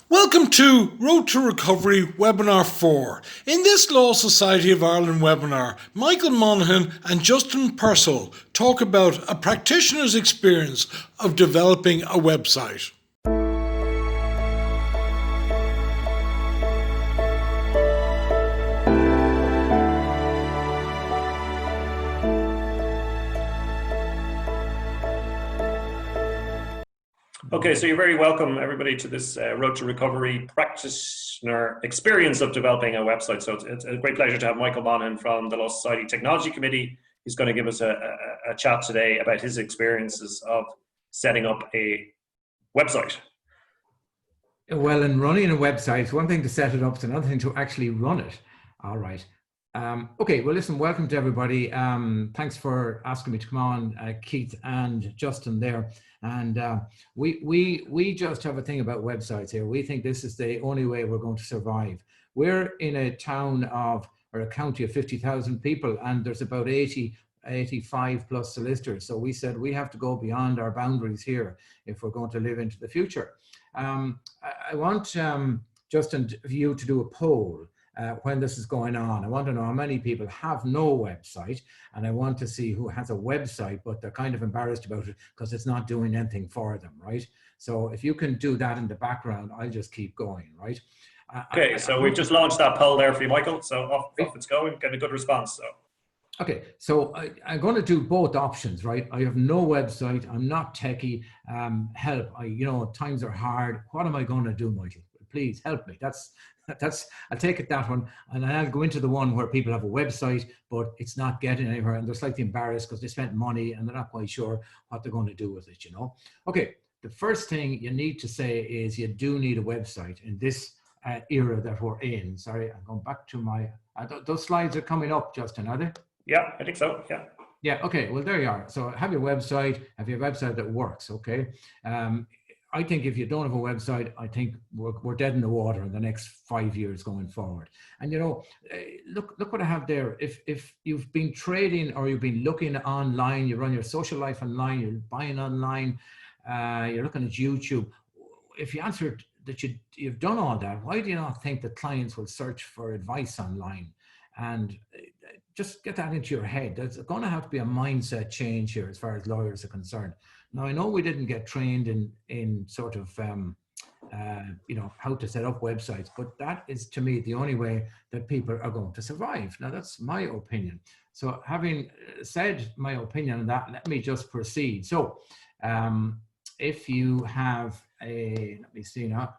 Welcome to Road to Recovery Webinar 4. In this Law Society of Ireland webinar, Michael Monaghan and Justin Purcell talk about a practitioner's experience of developing a website. Okay, so you're very welcome, everybody, to this Road to Recovery practitioner experience of developing a website. So it's a great pleasure to have Michael Monaghan from the Law Society Technology Committee. He's going to give us a chat today about his experiences of setting up a website. Well, in running a website, it's one thing to set it up, it's another thing to actually run it. All right. Okay, well, listen, welcome to everybody. Thanks for asking me to come on, Keith and Justin there. And we just have a thing about websites here. We think this is the only way we're going to survive. We're in a town of, or a county of 50,000 people, and there's about 85 plus solicitors. So we said we have to go beyond our boundaries here if we're going to live into the future. I want Justin, you to do a poll when this is going on. I want to know how many people have no website, and I want to see who has a website, but they're kind of embarrassed about it because it's not doing anything for them, right? So if you can do that in the background, I'll just keep going, right? Okay, so we've just launched that poll there for you, Michael. So off it's going, getting a good response. So. Okay, so I'm going to do both options, right? I have no website, I'm not techie, help, times are hard. What am I going to do, Michael? Please help me. I'll take it that one, and I'll go into the one where people have a website, but it's not getting anywhere, and they're slightly embarrassed because they spent money and they're not quite sure what they're going to do with it, Okay, the first thing you need to say is you do need a website in this era that we're in. Sorry, I'm going back to my, those slides are coming up, Justin, are they? Yeah, I think so, yeah. Yeah, okay, well, there you are. So have your website, have your website that works, okay? I think if you don't have a website, I think we're dead in the water in the next 5 years going forward. And look what I have there. If you've been trading or you've been looking online, you run your social life online, you're buying online, you're looking at YouTube. If you answered that you've done all that, why do you not think that clients will search for advice online? And just get that into your head. There's going to have to be a mindset change here as far as lawyers are concerned. Now, I know we didn't get trained in sort of, how to set up websites, but that is, to me, the only way that people are going to survive. Now, that's my opinion. So having said my opinion on that, let me just proceed. So if you have let me see now.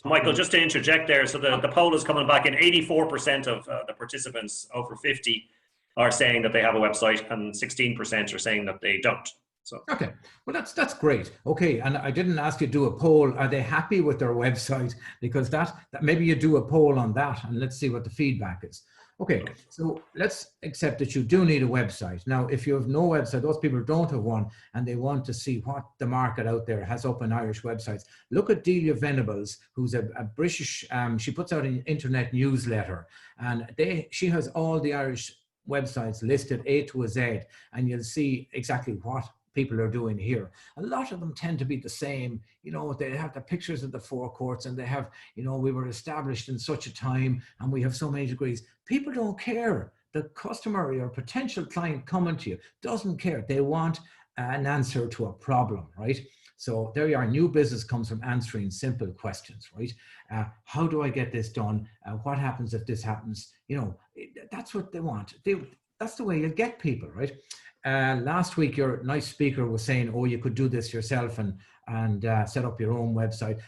Michael, just to interject there, so the poll is coming back in. 84% of the participants over 50 are saying that they have a website, and 16% are saying that they don't. So. Okay, well that's great. Okay, and I didn't ask you to do a poll. Are they happy with their website? Because that maybe you do a poll on that, and let's see what the feedback is. Okay, so let's accept that you do need a website. Now, if you have no website, those people don't have one, and they want to see what the market out there has up in Irish websites. Look at Delia Venables, who's a British, she puts out an internet newsletter, and she has all the Irish websites listed A to a Z, and you'll see exactly what people are doing here. A lot of them tend to be the same. They have the pictures of the forecourts, and they have, we were established in such a time and we have so many degrees. People don't care. The customer or your potential client coming to you doesn't care. They want an answer to a problem, right? So there you are. New business comes from answering simple questions, right? How do I get this done? What happens if this happens? That's what they want. That's the way you get people, right? Last week, your nice speaker was saying, oh, you could do this yourself and set up your own website.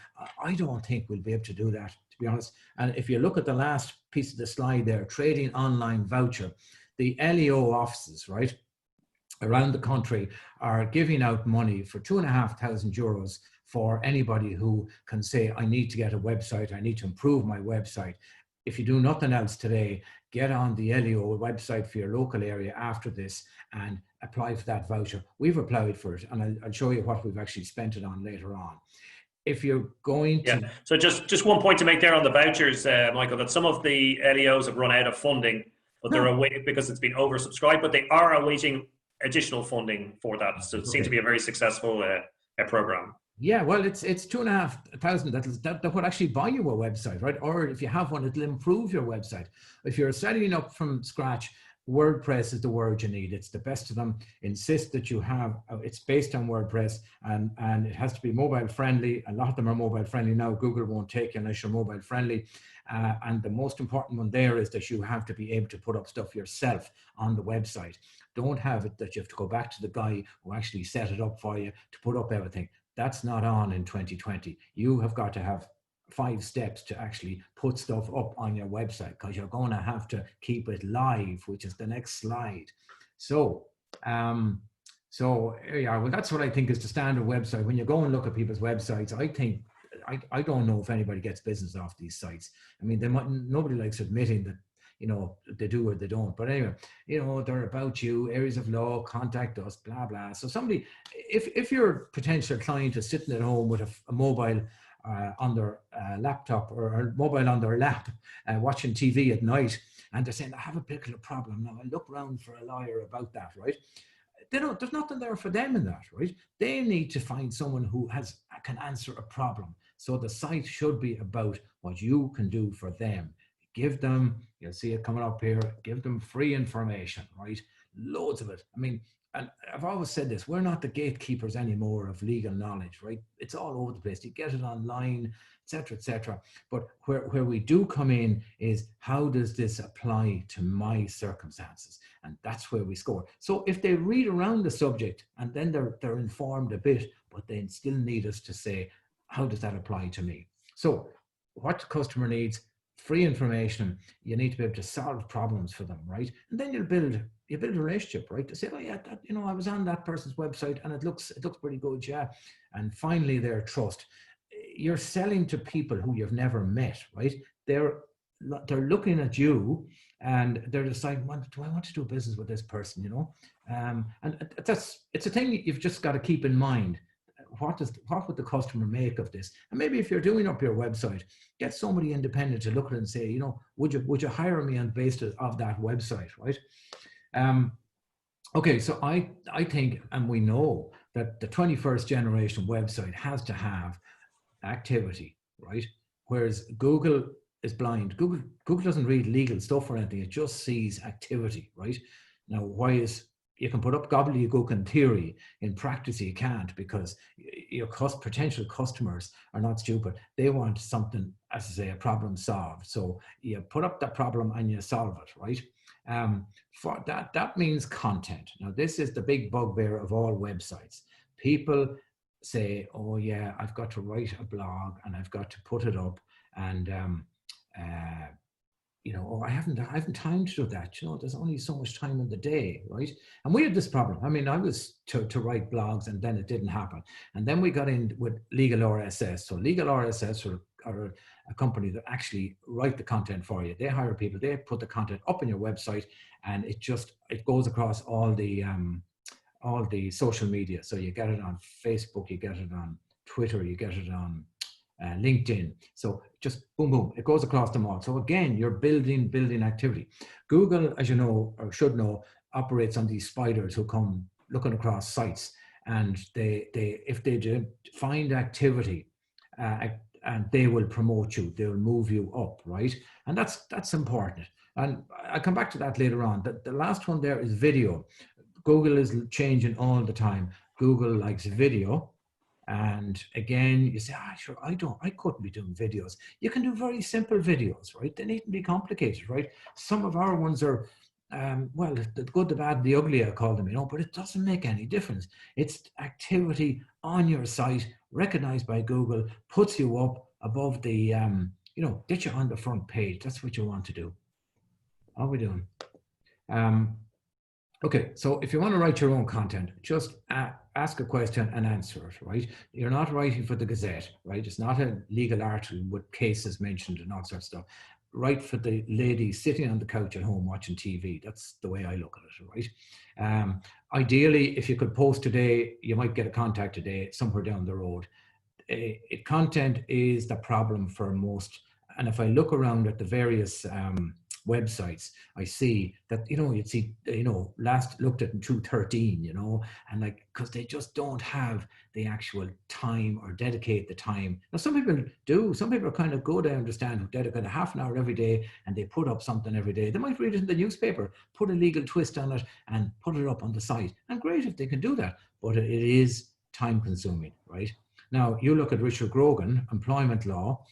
I don't think we'll be able to do that, to be honest. And if you look at the last piece of the slide there, trading online voucher, the LEO offices, right, around the country are giving out money for €2,500 for anybody who can say, I need to get a website, I need to improve my website. If you do nothing else today, get on the LEO website for your local area after this and apply for that voucher. We've applied for it, and I'll show you what we've actually spent it on later on. If you're going to... Yeah, so just one point to make there on the vouchers, Michael, that some of the LEOs have run out of funding, but they're awaiting because it's been oversubscribed, but they are awaiting additional funding for that. So it seems to be a very successful program. Yeah, well, it's 2,500 that would actually buy you a website, right? Or if you have one, it'll improve your website. If you're setting up from scratch, WordPress is the word you need. It's the best of them. Insist that you have, it's based on WordPress, and it has to be mobile friendly. A lot of them are mobile friendly now. Google won't take you unless you're mobile friendly. And the most important one there is that you have to be able to put up stuff yourself on the website. Don't have it that you have to go back to the guy who actually set it up for you to put up everything. That's not on in 2020. You have got to have 5 steps to actually put stuff up on your website, because you're going to have to keep it live, which is the next slide. So, yeah, well, that's what I think is the standard website. When you go and look at people's websites, I think, I don't know if anybody gets business off these sites. I mean, nobody likes admitting that, you know, they do or they don't. But anyway, you know, they're about you, areas of law, contact us, blah, blah. So somebody, if your potential client is sitting at home with a mobile on their laptop, or mobile on their lap, watching TV at night, and they're saying, I have a particular problem. Now I look around for a lawyer about that, right? There's nothing there for them in that, right? They need to find someone who can answer a problem. So the site should be about what you can do for them. Give them, you'll see it coming up here, give them free information, right? Loads of it. I mean, and I've always said this, we're not the gatekeepers anymore of legal knowledge, right? It's all over the place. You get it online, etc., etc. But where we do come in is, how does this apply to my circumstances? And that's where we score. So if they read around the subject and then they're informed a bit, but they still need us to say, how does that apply to me? So what the customer needs, free information. You need to be able to solve problems for them, right? And then you build a relationship, right? To say, oh yeah, that, you know, I was on that person's website and it looks pretty good, yeah. And finally, their trust. You're selling to people who you've never met, right? They're looking at you and they're deciding, do I want to do business with this person, you know? And it's a thing you've just got to keep in mind. What would the customer make of this? And maybe if you're doing up your website, get somebody independent to look at it and say, you know, would you hire me on the basis of that website, right? Okay, so I think, and we know that the 21st generation website has to have activity, right? Whereas Google is blind. Google doesn't read legal stuff or anything. It just sees activity, right? Now, you can put up gobbledygook in theory. In practice, you can't, because your potential customers are not stupid. They want something, as I say, a problem solved. So you put up that problem and you solve it, right? For that means content. Now, this is the big bugbear of all websites. People say, oh yeah, I've got to write a blog and I've got to put it up, and you know, oh, I haven't time to do that. You know, there's only so much time in the day, right? And we had this problem. I mean, I was to write blogs, and then it didn't happen. And then we got in with Legal RSS. So Legal RSS are a company that actually write the content for you. They hire people, they put the content up on your website, and it goes across all the social media. So you get it on Facebook, you get it on Twitter, you get it on LinkedIn. So just boom, boom, it goes across them all. So again, you're building activity. Google, as you know, or should know, operates on these spiders who come looking across sites, and if they find activity, and they will promote you, they will move you up, right? And that's important. And I'll come back to that later on. The last one there is video. Google is changing all the time. Google likes video. And again, you say, sure, I couldn't be doing videos. You can do very simple videos, right? They needn't be complicated, right? Some of our ones are, well, the good, the bad, the ugly, I call them, you know, but it doesn't make any difference. It's activity on your site, recognized by Google, puts you up above the, you know, get you on the front page. That's what you want to do. How are we doing? Okay, so if you want to write your own content, just ask a question and answer it, right? You're not writing for the Gazette, right? It's not a legal article with cases mentioned and all sorts of stuff. Write for the lady sitting on the couch at home watching TV. That's the way I look at it, right? Ideally, if you could post today, you might get a contact today somewhere down the road. Content is the problem for most. And if I look around at the various websites, I see that, you'd see, last looked at in 2013, and like, because they just don't have the actual time or dedicate the time. Now, some people do. Some people are kind of good, I understand, who dedicate a half an hour every day and they put up something every day. They might read it in the newspaper, put a legal twist on it and put it up on the site. And great if they can do that, but it is time consuming, right? Now, you look at Richard Grogan, employment law,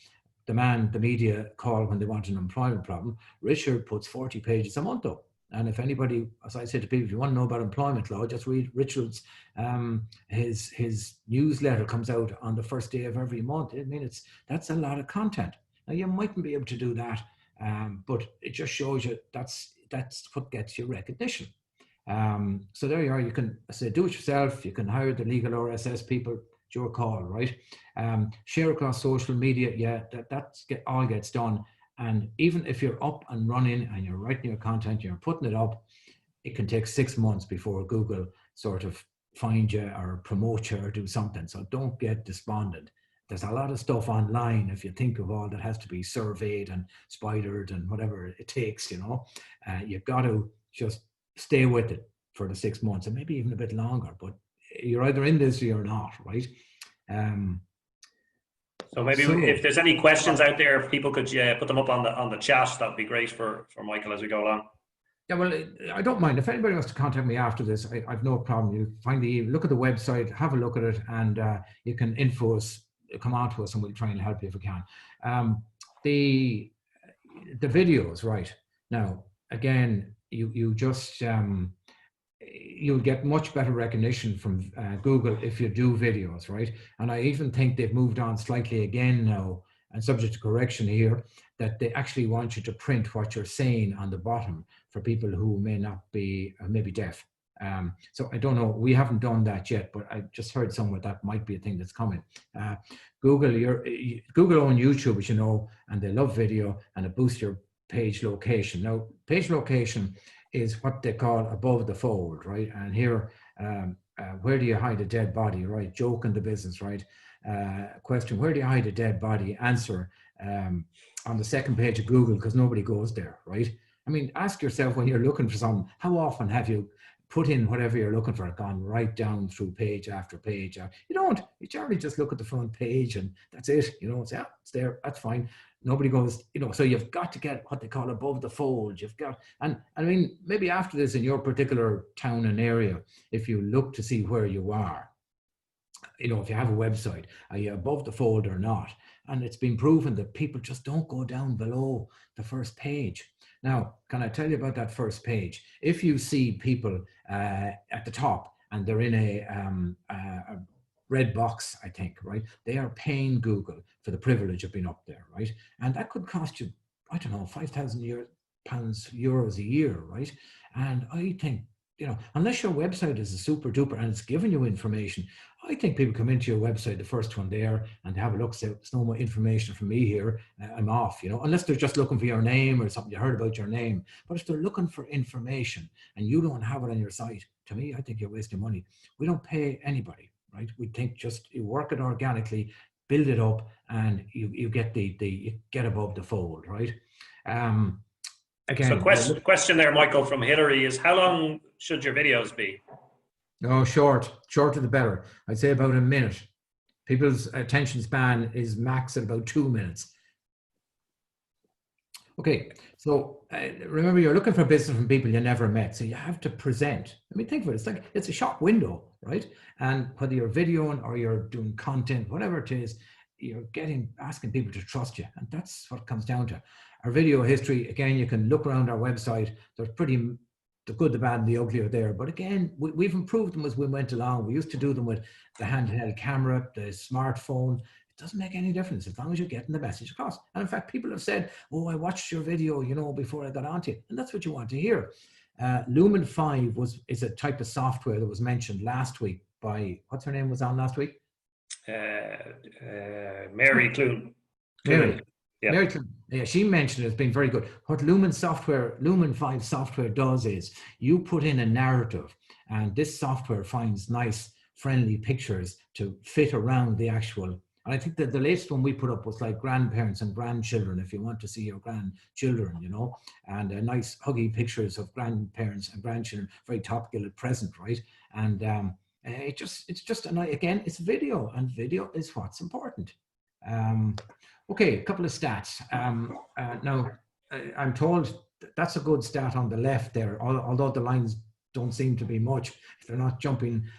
the man the media call when they want an employment problem. Richard puts 40 pages a month up. And if anybody, as I say to people, if you want to know about employment law, just read Richard's, his newsletter comes out on the first day of every month. I mean, that's a lot of content. Now, you mightn't be able to do that, but it just shows you that's what gets you recognition. So there you are. You can say do it yourself. You can hire the legal RSS people. It's your call, right? Share across social media. Yeah, all gets done. And even if you're up and running and you're writing your content, you're putting it up, it can take 6 months before Google sort of find you or promote you or do something. So don't get despondent. There's a lot of stuff online, if you think of all that has to be surveyed and spidered and whatever it takes, you've got to just stay with it for the 6 months and maybe even a bit longer, but you're either in this or you're not, right? So maybe if there's any questions out there, if people could put them up on the chat, that would be great for Michael as we go along. Yeah, well, I don't mind. If anybody wants to contact me after this, I've no problem. You look at the website, have a look at it, and you can come on to us and we'll try and help you if we can. The videos, right? Now, again, you just, you'll get much better recognition from Google if you do videos, right? And I even think they've moved on slightly again now, and subject to correction here, that they actually want you to print what you're saying on the bottom for people who may not be, maybe deaf. So I don't know, we haven't done that yet, but I just heard somewhere that might be a thing that's coming. Google own YouTube, as you know, and they love video and it boosts your page location. Now, page location is what they call above the fold, right? And here, where do you hide a dead body, right? Joke in the business, right? Question, where do you hide a dead body? Answer, on the second page of Google, because nobody goes there, right? I mean, ask yourself when you're looking for something, how often have you put in whatever you're looking for, gone right down through page after page? You don't. You generally just look at the front page and that's it. It's, yeah, it's there, that's fine. Nobody goes, so you've got to get what they call above the fold. You've got, and I mean, maybe after this in your particular town and area, if you look to see where you are, if you have a website, are you above the fold or not? And it's been proven that people just don't go down below the first page. Now, can I tell you about that first page? If you see people at the top and they're in a red box, I think, right? They are paying Google for the privilege of being up there, right? And that could cost you, I don't know, €5,000 a year, right? And I think, unless your website is a super duper and it's giving you information, I think people come into your website, the first one there, and have a look, say, there's no more information from me here, I'm off, unless they're just looking for your name or something, you heard about your name. But if they're looking for information and you don't have it on your site, to me, I think you're wasting money. We don't pay anybody, right? We think just you work it organically, build it up, and you get you get above the fold, right? Again, so question there, Michael, from Hillary is, how long should your videos be? Oh, shorter the better. I'd say about a minute. People's attention span is max at about 2 minutes. Okay, so remember, you're looking for business from people you never met, so you have to present. I mean, think of it, it's a shop window, right? And whether you're videoing or you're doing content, whatever it is, you're asking people to trust you, and that's what it comes down to. Our video history, again, you can look around our website. There's the good, the bad, and the ugly are there. But again, we've improved them as we went along. We used to do them with the handheld camera, the smartphone. It doesn't make any difference as long as you're getting the message across. And in fact, people have said, oh, I watched your video, before I got onto it. And that's what you want to hear. Lumen 5 is a type of software that was mentioned last week by, what's her name was on last week? Mary Clune. Mary. Yeah. Mary Clune. Yeah, she mentioned it's been very good. What Lumen 5 software does is you put in a narrative, and this software finds nice, friendly pictures to fit around the actual And I think that the latest one we put up was like grandparents and grandchildren, if you want to see your grandchildren, you know, and nice huggy pictures of grandparents and grandchildren, very topical at present, right? And it's just a nice, again, it's video, and video is what's important. Okay, a couple of stats. Now, I'm told that's a good stat on the left there, although the lines don't seem to be much. They're not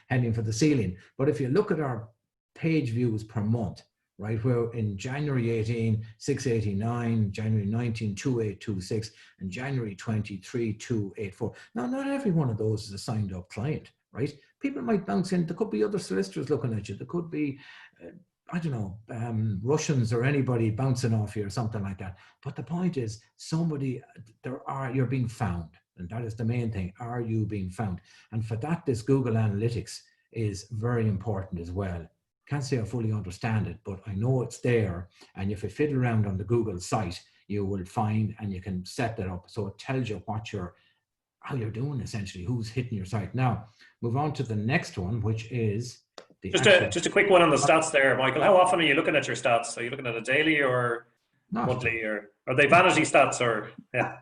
heading for the ceiling. But if you look at our page views per month, right, where in January 18, 689, January 19, 2826, and January 23, 284. Now, not every one of those is a signed up client, right? People might bounce in. There could be other solicitors looking at you. There could be, I don't know, Russians or anybody bouncing off you or something like that. But the point is, you're being found. And that is the main thing. Are you being found? And for that, this Google Analytics is very important as well. Can't say I fully understand it, but I know it's there. And if you fiddle around on the Google site, you will find, and you can set that up. So it tells you how you're doing, essentially, who's hitting your site. Now, move on to the next one, which is just a quick one on the stats there, Michael. How often are you looking at your stats? Are you looking at it daily or monthly, or are they vanity stats, or yeah?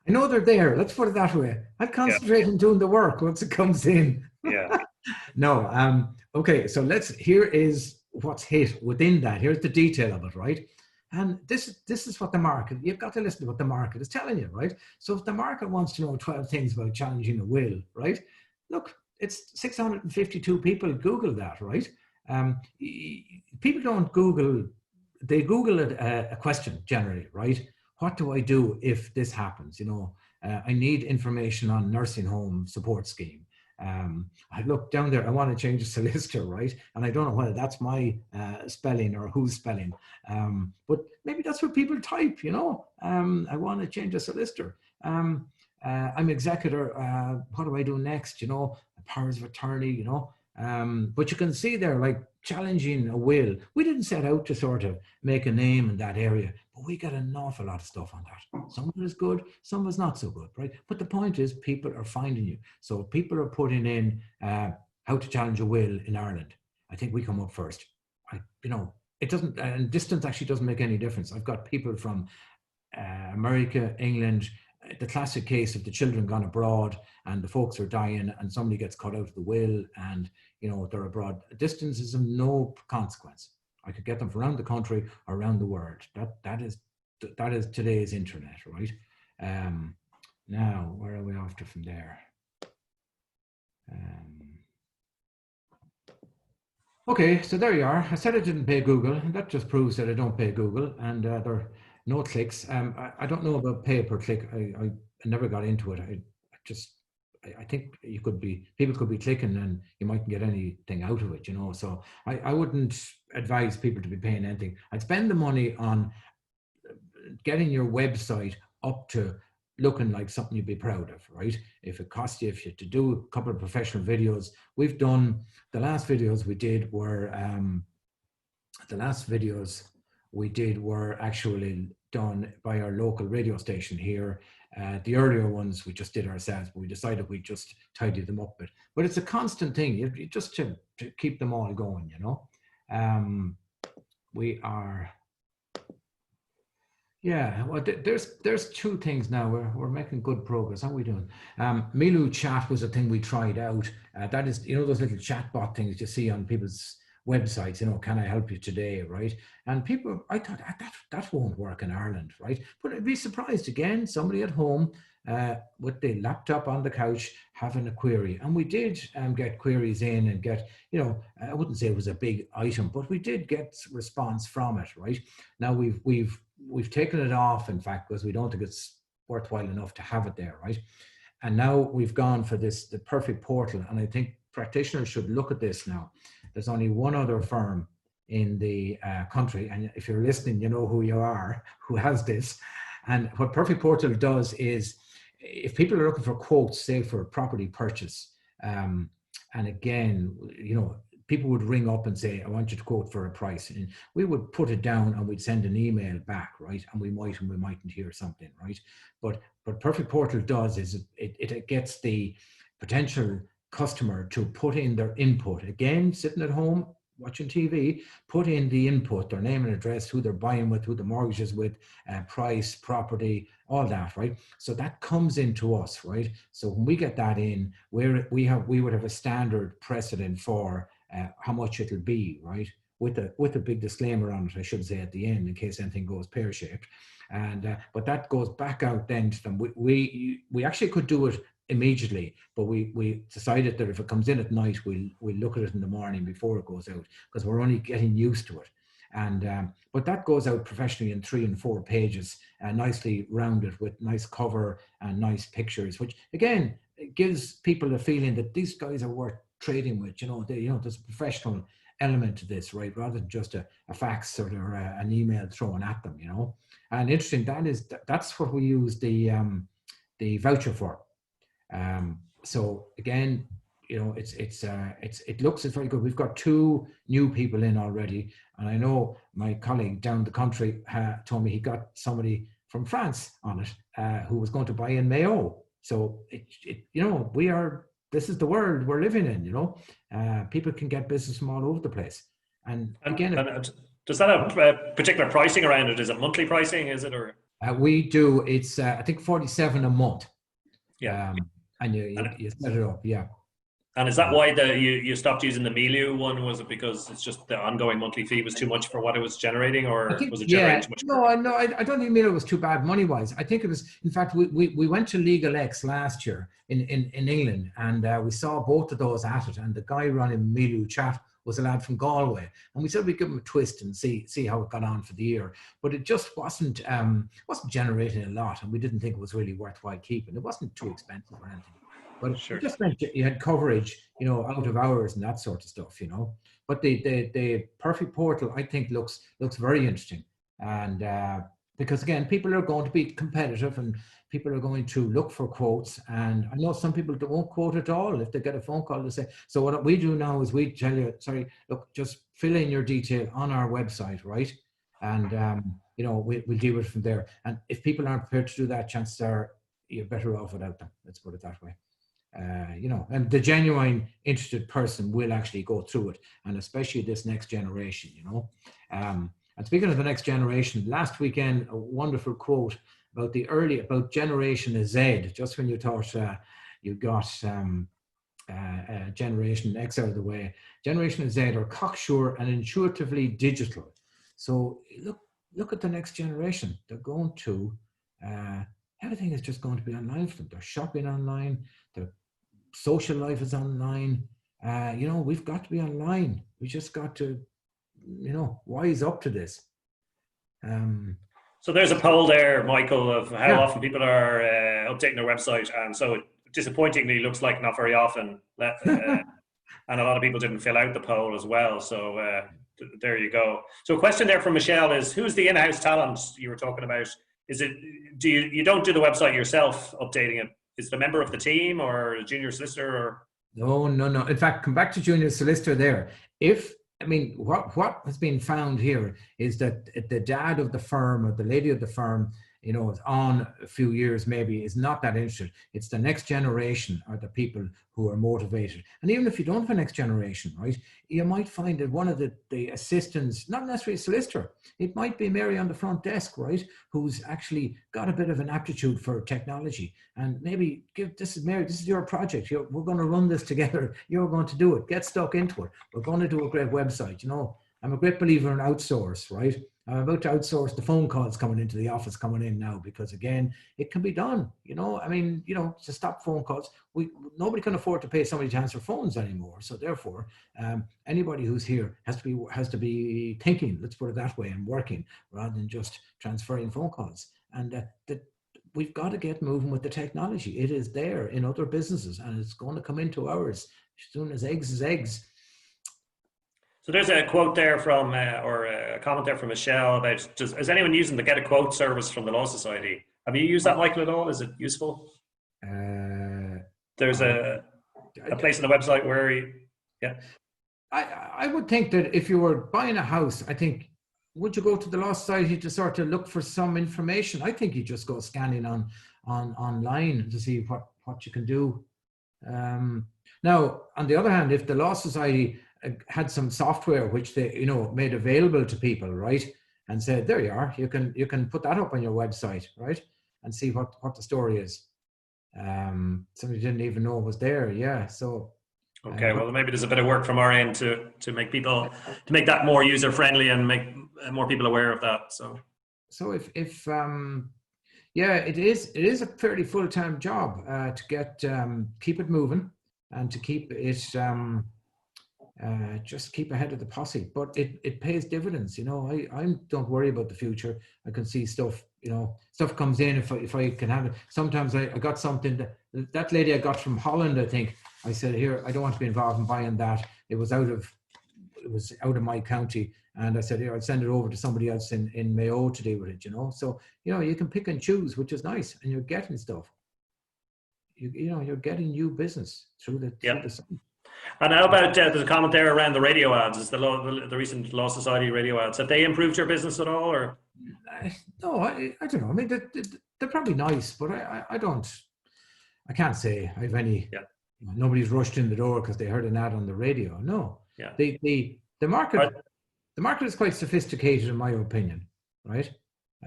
I know they're there. Let's put it that way. I concentrate on doing the work once it comes in. Yeah. No. Okay. So here is what's hit within that. Here's the detail of it, right? And this is what the market, you've got to listen to what the market is telling you, right? So if the market wants to know 12 things about challenging a will, right? Look, it's 652 people Google that, right? People don't Google, they Google a question generally, right? What do I do if this happens? You know, I need information on nursing home support scheme. I look down there, I want to change a solicitor, right? And I don't know whether that's my spelling or whose spelling, but maybe that's what people type, you know. I want to change a solicitor. I'm executor, what do I do next? You know, powers of attorney, you know. But you can see there, like, challenging a will. We didn't set out to sort of make a name in that area, but we got an awful lot of stuff on that. Some of it is good, some of it's not so good, right? But the point is, people are finding you. So people are putting in how to challenge a will in Ireland. I think we come up first. It doesn't, and distance actually doesn't make any difference. I've got people from America, England, the classic case of the children gone abroad and the folks are dying and somebody gets cut out of the will and, you know, they're abroad. Distance is of no consequence. I could get them from around the country or around the world. That is today's internet, right? Now, where are we after from there? Okay, so there you are. I said I didn't pay Google, and that just proves that I don't pay Google, and there are no clicks. I don't know about pay per click. I never got into it. I think people could be clicking and you mightn't get anything out of it, you know. So I wouldn't advise people to be paying anything. I'd spend the money on getting your website up to looking like something you'd be proud of, right? If it costs you, if you had to do a couple of professional videos, we've done, the last videos we did were actually done by our local radio station here. The earlier ones we just did ourselves, but we decided we'd just tidy them up a bit. But it's a constant thing, you just to keep them all going, you know. Well, there's two things now. We're making good progress. How are we doing? Milu Chat was a thing we tried out. That is, you know, those little chatbot things you see on people's websites, you know, can I help you today, right? And people, I thought that won't work in Ireland, right? But I'd be surprised again, somebody at home with the laptop on the couch having a query. And we did get queries in and get, you know, I wouldn't say it was a big item, but we did get response from it, right? Now we've taken it off, in fact, because we don't think it's worthwhile enough to have it there, right? And now we've gone for the perfect portal. And I think practitioners should look at this now. There's only one other firm in the country, and if you're listening, you know who you are, who has this. And what Perfect Portal does is, if people are looking for quotes, say for a property purchase, and again, you know, people would ring up and say, I want you to quote for a price. And we would put it down and we'd send an email back, right? And we mightn't hear something, right? But what Perfect Portal does is it gets the potential customer to put in their input. Again, sitting at home, watching TV, put in the input, their name and address, who they're buying with, who the mortgage is with, price, property, all that, right? So that comes into us, right? So when we get that in, we would have a standard precedent for how much it'll be, right? With a big disclaimer on it, I should say, at the end, in case anything goes pear-shaped. And but that goes back out then to them. We actually could do it immediately, but we decided that if it comes in at night, we'll look at it in the morning before it goes out, because we're only getting used to it. And but that goes out professionally in 3 and 4 pages, nicely rounded with nice cover and nice pictures, which again gives people a feeling that these guys are worth trading with. There's a professional element to this, right? Rather than just a fax or an email thrown at them, And interesting, that's what we use the voucher for. So again, it looks very good. We've got 2 new people in already, and I know my colleague down the country told me he got somebody from France on it who was going to buy in Mayo. So this is the world we're living in. People can get business from all over the place, and again, does that have particular pricing around it? Is it monthly pricing? Is it or we do? It's I think 47 a month. Yeah. And you set it up, yeah. And is that why you stopped using the Milieu one? Was it because it's just the ongoing monthly fee was too much for what it was generating, or was it generating too much? No, I don't think Milieu was too bad money-wise. I think it was, in fact, we went to Legal X last year in England, and we saw both of those at it, and the guy running Milieu Chat was a lad from Galway, and we said we'd give him a twist and see how it got on for the year. But it just wasn't generating a lot, and we didn't think it was really worthwhile keeping. It wasn't too expensive or anything, but sure. It just meant you had coverage, out of hours and that sort of stuff, But the Perfect Portal, I think, looks very interesting, and because again, people are going to be competitive, and people are going to look for quotes. And I know some people won't quote at all if they get a phone call to say. So what we do now is we tell you, look, just fill in your detail on our website, right? And we'll deal with it from there. And if people aren't prepared to do that, chances are you're better off without them. Let's put it that way. And the genuine interested person will actually go through it, and especially this next generation. And speaking of the next generation, last weekend, a wonderful quote about Generation Z, just when you thought you got Generation X out of the way. Generation Z are cocksure and intuitively digital. So look at the next generation. They're going to, everything is just going to be online for them. They're shopping online, their social life is online. We've got to be online. We just got to, wise up to this. So there's a poll there, Michael, of how often people are updating their website, and so it disappointingly looks like not very often. And a lot of people didn't fill out the poll as well. So there you go. So a question there from Michelle is: who's the in-house talent you were talking about? Is it you don't do the website yourself, updating it? Is it a member of the team or a junior solicitor? Or no. In fact, come back to junior solicitor there. What has been found here is that the dad of the firm or the lady of the firm, is on a few years, maybe is not that interested. It's the next generation are the people who are motivated. And even if you don't have a next generation, right, you might find that one of the assistants, not necessarily a solicitor, it might be Mary on the front desk, right, who's actually got a bit of an aptitude for technology. And maybe this is Mary, this is your project. We're going to run this together. You're going to do it. Get stuck into it. We're going to do a great website. I'm a great believer in outsource, right? I'm about to outsource the phone calls coming into the office coming in now, because again, it can be done, to stop phone calls. Nobody can afford to pay somebody to answer phones anymore. So therefore, anybody who's here has to be thinking, let's put it that way, and working rather than just transferring phone calls. And we've got to get moving with the technology. It is there in other businesses, and it's going to come into ours as soon as eggs is eggs. So there's a quote there from, or a comment there from Michelle about, is anyone using the Get a Quote service from the Law Society? Have you used that, Michael, at all? Is it useful? There's a place on the website where I would think that if you were buying a house, I think, would you go to the Law Society to sort of look for some information? I think you just go scanning online to see what you can do. Now, on the other hand, if the Law Society had some software which they, you know, made available to people, right? And said, there you are, you can put that up on your website, right? And see what the story is. Somebody didn't even know it was there. Yeah. So okay, well, maybe there's a bit of work from our end to make that more user friendly and make more people aware of that. So if yeah, it is a fairly full-time job to get keep it moving and to keep it just keep ahead of the posse. But it pays dividends. You know, I don't worry about the future. I can see stuff. You know, stuff comes in if I can have it. Sometimes I got something that lady I got from Holland. I think I said, here, I don't want to be involved in buying that. It was out of my county. And I said, here, I'll send it over to somebody else in Mayo to deal with it, you know. So, you know, you can pick and choose, which is nice, and you're getting stuff. You know, you're getting new business through the site. And how about there's a comment there around the radio ads? Is the recent Law Society radio ads, have they improved your business at all? Or no, I don't know. I mean, they're probably nice, but I can't say I have any. Yeah. You know, nobody's rushed in the door because they heard an ad on the radio. No. Yeah. The market. The market is quite sophisticated, in my opinion, right?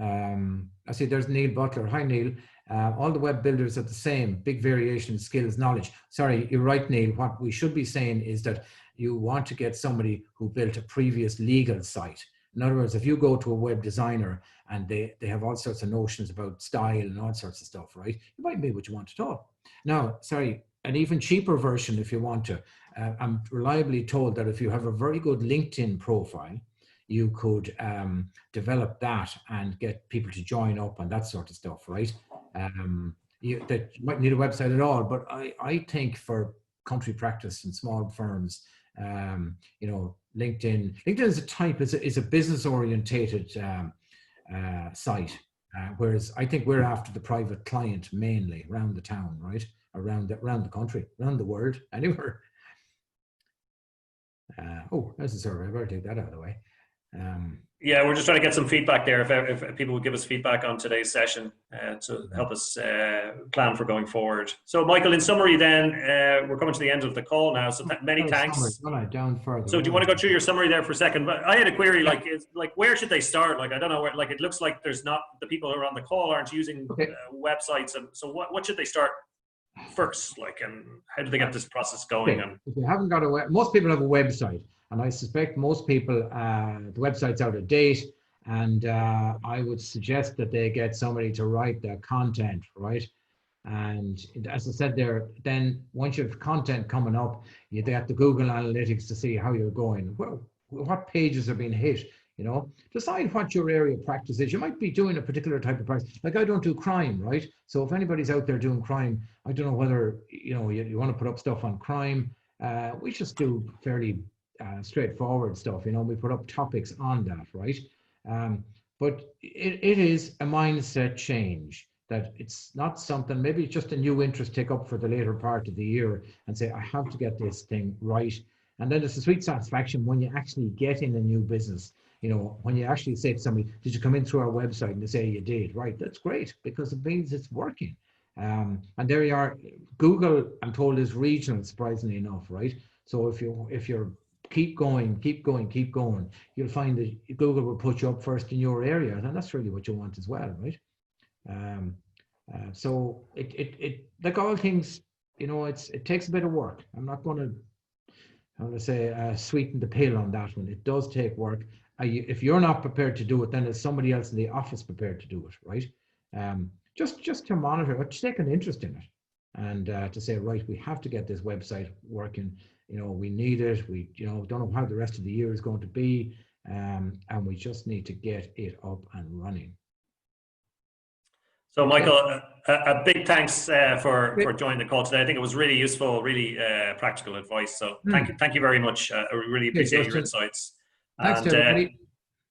I see there's Neil Butler. Hi, Neil. All the web builders are the same, big variation in skills, knowledge. Sorry, you're right, Neil. What we should be saying is that you want to get somebody who built a previous legal site. In other words, if you go to a web designer and they have all sorts of notions about style and all sorts of stuff, right? It might be what you want at all. Now, sorry, an even cheaper version if you want to. I'm reliably told that if you have a very good LinkedIn profile, you could develop that and get people to join up and that sort of stuff, right? You might need a website at all, but I think for country practice and small firms, you know, LinkedIn is a business orientated site, whereas I think we're after the private client mainly around the town, right? Around the country, around the world, anywhere. There's a survey. I better take that out of the way. Yeah, we're just trying to get some feedback there. If people would give us feedback on today's session to help us plan for going forward. So, Michael, in summary, then we're coming to the end of the call now. So, many thanks. Down further. So, do you want to go through your summary there for a second? But I had a query, like where should they start? Like, I don't know where. Like, it looks like there's not the people who are on the call aren't using websites, and so what should they start first? Like, and how do they get this process going? Okay. If you haven't got most people have a website. And I suspect most people, the website's out of date, and I would suggest that they get somebody to write their content, right? And as I said there, then once you have content coming up, they have to Google Analytics to see how you're going. Well, what pages are being hit, you know? Decide what your area of practice is. You might be doing a particular type of practice. Like I don't do crime, right? So if anybody's out there doing crime, I don't know whether, you know, you want to put up stuff on crime. We just do fairly straightforward stuff, you know. We put up topics on that, right? But it is a mindset change, that it's not something, maybe it's just a new interest take up for the later part of the year and say, I have to get this thing right. And then there's a sweet satisfaction when you actually get in a new business, you know, when you actually say to somebody, did you come in through our website? And they say you did, right? That's great, because it means it's working. And there you are. Google, I'm told, is regional, surprisingly enough, right? So if you're keep going, you'll find that Google will put you up first in your area, and that's really what you want as well, right? So it like all things, you know, it takes a bit of work. I'm going to say sweeten the pill on that one. It does take work. If you're not prepared to do it, then there's somebody else in the office prepared to do it, right? Just to monitor it, to take an interest in it, and to say, right, we have to get this website working. You know, we need it. We, you know, don't know how the rest of the year is going to be, and we just need to get it up and running. So, Michael, a big thanks for joining the call today. I think it was really useful, really practical advice. So, thank you very much. I really appreciate your insights. Thanks to everybody.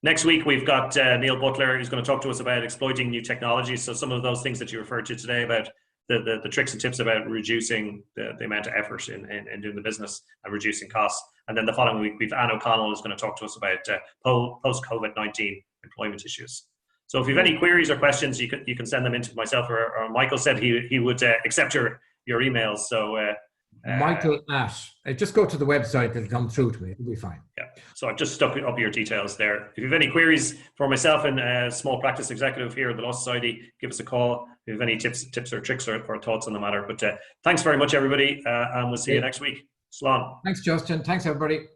Next week, we've got Neil Butler, who's going to talk to us about exploiting new technologies. So, some of those things that you referred to today about the tricks and tips about reducing the amount of effort in doing the business and reducing costs. And then the following week, we've Anne O'Connell who's going to talk to us about post-COVID-19 employment issues. So if you have any queries or questions, you can send them in to myself or Michael said he would accept your emails. So Michael at, just go to the website, it'll come through to me, it'll be fine. Yeah, so I've just stuck up your details there. If you have any queries for myself and a small practice executive here at the Law Society, give us a call. If you have any tips or tricks or thoughts on the matter. But thanks very much, everybody, and we'll see you next week. Slán. Thanks, Justin. Thanks, everybody.